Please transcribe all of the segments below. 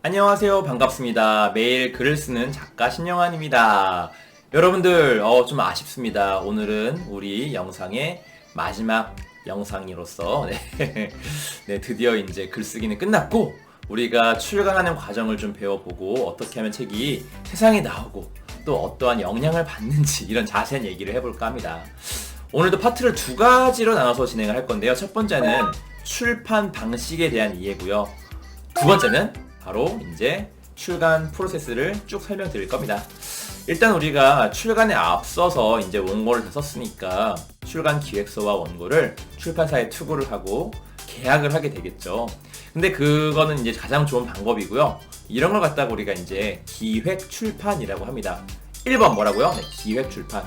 안녕하세요. 반갑습니다. 매일 글을 쓰는 작가 신영환입니다. 여러분들, 좀 아쉽습니다. 오늘은 우리 영상의 마지막 영상으로서, 네, 드디어 이제 글쓰기는 끝났고, 우리가 출간하는 과정을 좀 배워보고, 어떻게 하면 책이 세상에 나오고, 또 어떠한 영향을 받는지, 이런 자세한 얘기를 해볼까 합니다. 오늘도 파트를 두 가지로 나눠서 진행을 할 건데요. 첫 번째는 출판 방식에 대한 이해고요. 두 번째는 바로 이제 출간 프로세스를 쭉 설명드릴 겁니다. 일단 우리가 출간에 앞서서 이제 원고를 다 썼으니까 출간 기획서와 원고를 출판사에 투고를 하고 계약을 하게 되겠죠. 근데 그거는 이제 가장 좋은 방법이고요. 이런 걸 갖다가 우리가 이제 기획 출판이라고 합니다. 1번 뭐라고요? 네, 기획 출판.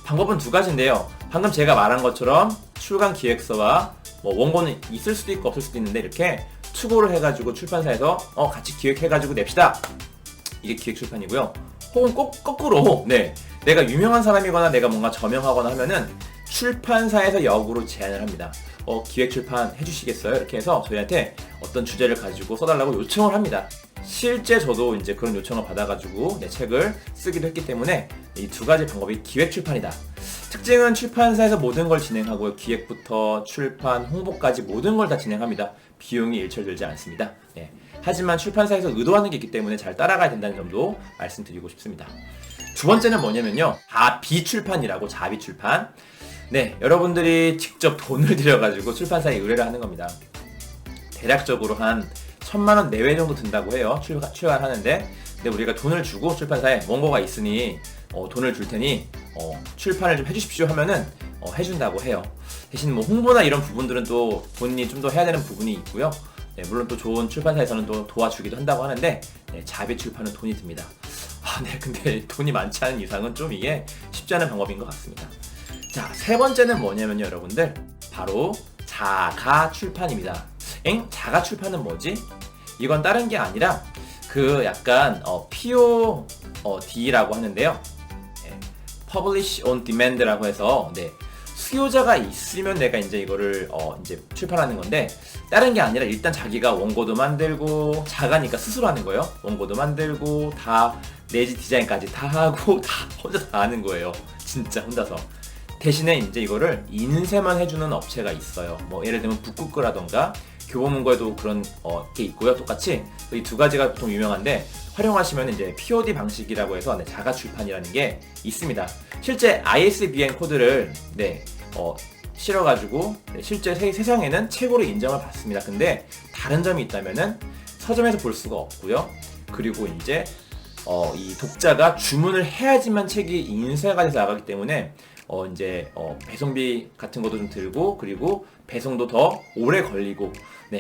방법은 두 가지인데요. 방금 제가 말한 것처럼 출간 기획서와 원고는 있을 수도 있고 없을 수도 있는데 이렇게 투고를 해가지고 출판사에서 같이 기획해가지고 냅시다. 이게 기획 출판이고요. 혹은 꼭 거꾸로 내가 유명한 사람이거나 내가 뭔가 저명하거나 하면은 출판사에서 역으로 제안을 합니다. 기획 출판 해주시겠어요? 이렇게 해서 저희한테 어떤 주제를 가지고 써달라고 요청을 합니다. 실제 저도 이제 그런 요청을 받아가지고 내 책을 쓰기도 했기 때문에 이 두 가지 방법이 기획 출판이다. 특징은 출판사에서 모든 걸 진행하고요. 기획부터 출판, 홍보까지 모든 걸 다 진행합니다. 비용이 일절 들지 않습니다. 네. 하지만 출판사에서 의도하는 게 있기 때문에 잘 따라가야 된다는 점도 말씀드리고 싶습니다. 두 번째는 뭐냐면요. 자비출판이라고 자비출판. 네, 여러분들이 직접 돈을 들여가지고 출판사에 의뢰를 하는 겁니다. 대략적으로 한 1000만원 내외 정도 든다고 해요. 출간하는데. 근데 우리가 돈을 주고 출판사에 원고가 있으니 돈을 줄 테니 출판을 좀 해주십시오 하면은 해준다고 해요. 대신 뭐 홍보나 이런 부분들은 또 본인이 좀 더 해야 되는 부분이 있고요. 네, 물론 또 좋은 출판사에서는 또 도와주기도 한다고 하는데 자비 출판은 돈이 듭니다. 네, 근데 돈이 많지 않은 이상은 좀 이게 쉽지 않은 방법인 것 같습니다. 자, 세 번째는 뭐냐면요, 여러분들 바로 자가 출판입니다. 자가 출판은 뭐지? 이건 다른 게 아니라 그 약간 POD라고 하는데요. Publish on Demand라고 해서 수요자가 있으면 내가 이제 이거를 이제 출판하는 건데 다른 게 아니라 일단 자기가 원고도 만들고 자가니까 스스로 하는 거예요. 원고도 만들고 다 내지 디자인까지 다 하고 다 혼자 다 하는 거예요. 진짜 혼자서. 대신에 이제 이거를 인쇄만 해주는 업체가 있어요. 뭐 예를 들면 북쿠크라던가 교보문고에도 그런 게 있고요. 똑같이 이 두 가지가 보통 유명한데 활용하시면 이제 POD 방식이라고 해서 자가 출판이라는 게 있습니다. 실제 ISBN 코드를 실어가지고 실제 세상에는 책으로 인정을 받습니다. 근데 다른 점이 있다면은 서점에서 볼 수가 없고요. 그리고 이제 이 독자가 주문을 해야지만 책이 인쇄가 돼서 나가기 때문에 배송비 같은 것도 좀 들고 그리고 배송도 더 오래 걸리고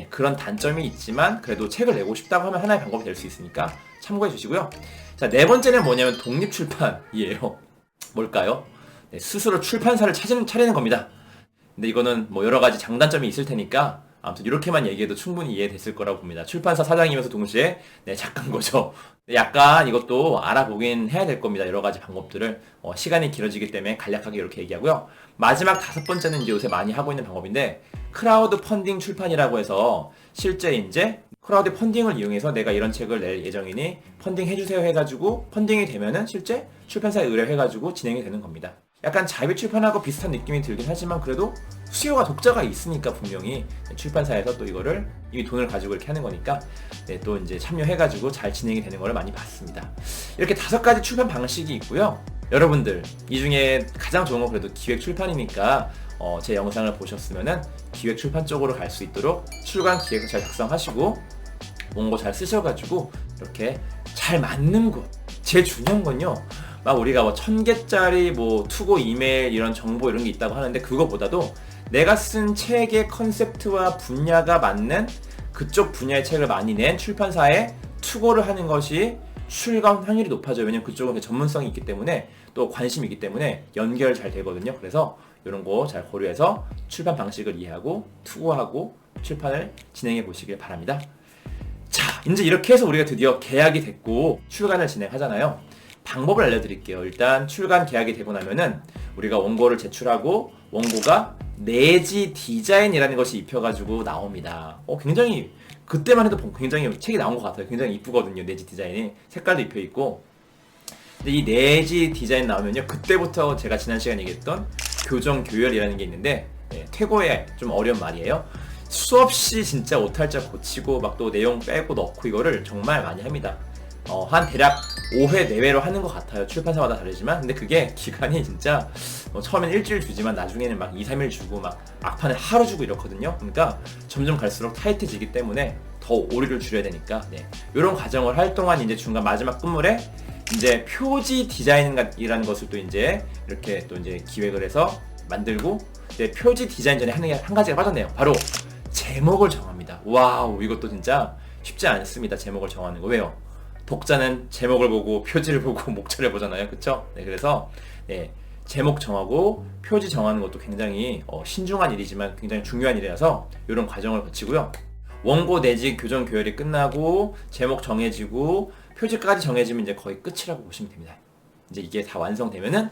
그런 단점이 있지만 그래도 책을 내고 싶다고 하면 하나의 방법이 될 수 있으니까 참고해 주시고요. 자, 네 번째는 뭐냐면 독립출판이에요. 뭘까요? 스스로 출판사를 차리는 겁니다. 근데 이거는 뭐 여러 가지 장단점이 있을 테니까 아무튼 이렇게만 얘기해도 충분히 이해됐을 거라고 봅니다. 출판사 사장이면서 동시에 작가인 거죠. 약간 이것도 알아보긴 해야 될 겁니다. 여러 가지 방법들을 시간이 길어지기 때문에 간략하게 이렇게 얘기하고요. 마지막 다섯 번째는 이제 요새 많이 하고 있는 방법인데 크라우드 펀딩 출판이라고 해서 실제 이제 크라우드 펀딩을 이용해서 내가 이런 책을 낼 예정이니 펀딩 해주세요 해가지고 펀딩이 되면은 실제 출판사에 의뢰해가지고 진행이 되는 겁니다. 약간 자비 출판하고 비슷한 느낌이 들긴 하지만 그래도 수요가 독자가 있으니까 분명히 출판사에서 또 이거를 이미 돈을 가지고 이렇게 하는 거니까 또 이제 참여해가지고 잘 진행이 되는 걸 많이 봤습니다. 이렇게 5가지 출판 방식이 있고요. 여러분들 이 중에 가장 좋은 건 그래도 기획 출판이니까 제 영상을 보셨으면은 기획 출판 쪽으로 갈 수 있도록 출간 기획서 잘 작성하시고 원고 잘 쓰셔가지고 이렇게 잘 맞는 곳. 제일 중요한 건요. 막 우리가 1000개짜리 투고 이메일 이런 정보 이런 게 있다고 하는데 그거보다도 내가 쓴 책의 컨셉트와 분야가 맞는 그쪽 분야의 책을 많이 낸 출판사에 투고를 하는 것이 출간 확률이 높아져요. 왜냐면 그쪽은 전문성이 있기 때문에 또 관심이 있기 때문에 연결 잘 되거든요. 그래서 이런 거 잘 고려해서 출판 방식을 이해하고 투고하고 출판을 진행해 보시길 바랍니다. 자, 이제 이렇게 해서 우리가 드디어 계약이 됐고 출간을 진행하잖아요. 방법을 알려드릴게요. 일단 출간 계약이 되고 나면은 우리가 원고를 제출하고 원고가 내지 디자인이라는 것이 입혀가지고 나옵니다. 굉장히 그때만 해도 굉장히 책이 나온 것 같아요. 굉장히 이쁘거든요. 내지 디자인이 색깔도 입혀 있고. 근데 이 내지 디자인 나오면요, 그때부터 제가 지난 시간에 얘기했던 교정 교열이라는 게 있는데, 퇴고의 좀 어려운 말이에요. 수없이 진짜 오탈자 고치고 막 또 내용 빼고 넣고 이거를 정말 많이 합니다. 한 대략 5회 내외로 하는 것 같아요. 출판사마다 다르지만. 근데 그게 기간이 진짜 처음엔 일주일 주지만 나중에는 막 2, 3일 주고 막 막판에 하루 주고 이렇거든요. 그러니까 점점 갈수록 타이트지기 때문에 더 오류를 줄여야 되니까, 이런 과정을 할 동안 이제 중간 마지막 끝물에 이제 표지 디자인이라는 것을 또 이제 이렇게 또 이제 기획을 해서 만들고, 표지 디자인 전에 하는 게 한 가지가 빠졌네요. 바로 제목을 정합니다. 와우, 이것도 진짜 쉽지 않습니다. 제목을 정하는 거. 왜요? 독자는 제목을 보고 표지를 보고 목차를 보잖아요. 그쵸? 그래서 제목 정하고 표지 정하는 것도 굉장히 신중한 일이지만 굉장히 중요한 일이라서 이런 과정을 거치고요. 원고 내지 교정 교열이 끝나고 제목 정해지고 표지까지 정해지면 이제 거의 끝이라고 보시면 됩니다. 이제 이게 다 완성되면은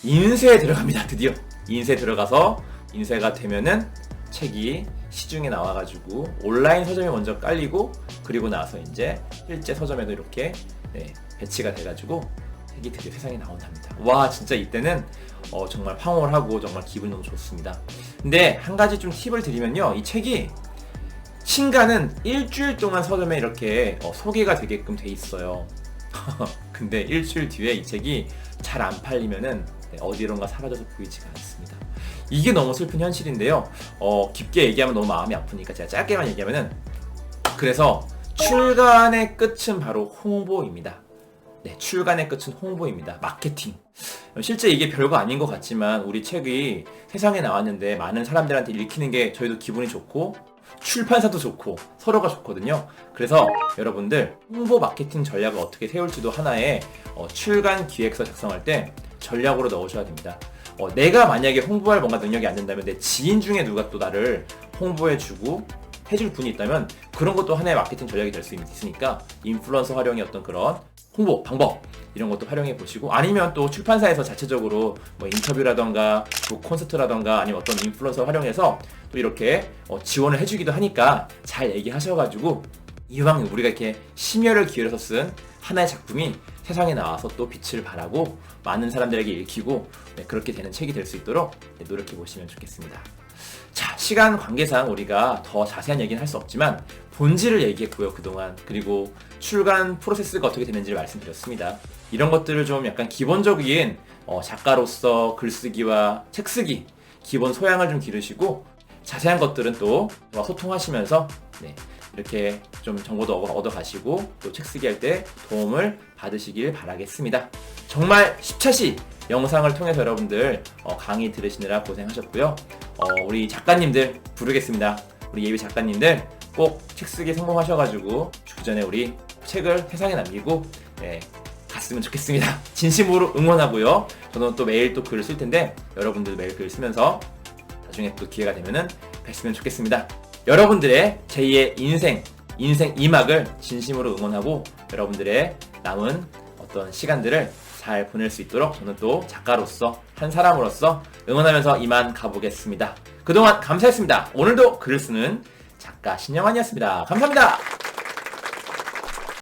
인쇄에 들어갑니다. 드디어 인쇄 들어가서 인쇄가 되면은 책이 시중에 나와가지고 온라인 서점에 먼저 깔리고, 그리고 나서 이제 실제 서점에도 이렇게 배치가 돼가지고 책이 드디어 세상에 나온답니다. 와, 진짜 이때는 정말 황홀하고 정말 기분이 너무 좋습니다. 근데 한 가지 좀 팁을 드리면요, 이 책이 신간은 일주일 동안 서점에 이렇게 소개가 되게끔 돼 있어요. 근데 일주일 뒤에 이 책이 잘 안 팔리면은 어디론가 사라져서 보이지가 않습니다. 이게 너무 슬픈 현실인데요. 깊게 얘기하면 너무 마음이 아프니까 제가 짧게만 얘기하면은, 그래서 출간의 끝은 바로 홍보입니다. 출간의 끝은 홍보입니다. 마케팅. 실제 이게 별거 아닌 것 같지만 우리 책이 세상에 나왔는데 많은 사람들한테 읽히는 게 저희도 기분이 좋고 출판사도 좋고 서로가 좋거든요. 그래서 여러분들 홍보 마케팅 전략을 어떻게 세울지도 하나의 출간 기획서 작성할 때 전략으로 넣으셔야 됩니다. 내가 만약에 홍보할 뭔가 능력이 안 된다면 내 지인 중에 누가 또 나를 홍보해주고 해줄 분이 있다면 그런 것도 하나의 마케팅 전략이 될 수 있으니까 인플루언서 활용의 어떤 그런 홍보 방법 이런 것도 활용해 보시고, 아니면 또 출판사에서 자체적으로 뭐 인터뷰라던가 또 콘서트라던가 아니면 어떤 인플루언서 활용해서 또 이렇게 지원을 해주기도 하니까 잘 얘기하셔가지고 이왕 우리가 이렇게 심혈을 기울여서 쓴 하나의 작품이 세상에 나와서 또 빛을 발하고 많은 사람들에게 읽히고 그렇게 되는 책이 될 수 있도록 노력해 보시면 좋겠습니다. 자, 시간 관계상 우리가 더 자세한 얘기는 할 수 없지만 본질을 얘기했고요, 그동안. 그리고 출간 프로세스가 어떻게 되는지를 말씀드렸습니다. 이런 것들을 좀 약간 기본적인 작가로서 글쓰기와 책쓰기 기본 소양을 좀 기르시고, 자세한 것들은 또 소통하시면서 이렇게 좀 정보도 얻어가시고 또 책쓰기 할 때 도움을 받으시길 바라겠습니다. 정말 10차시 영상을 통해서 여러분들 강의 들으시느라 고생하셨고요. 우리 작가님들 부르겠습니다. 우리 예비 작가님들 꼭 책쓰기 성공하셔가지고 죽기 전에 우리 책을 세상에 남기고 갔으면 좋겠습니다. 진심으로 응원하고요. 저는 또 매일 또 글을 쓸 텐데 여러분들 매일 글 쓰면서 나중에 또 기회가 되면은 뵀으면 좋겠습니다. 여러분들의 제2의 인생 2막을 진심으로 응원하고 여러분들의 남은 어떤 시간들을 잘 보낼 수 있도록 저는 또 작가로서 한 사람으로서 응원하면서 이만 가보겠습니다. 그동안 감사했습니다. 오늘도 글을 쓰는 작가 신영환이었습니다. 감사합니다.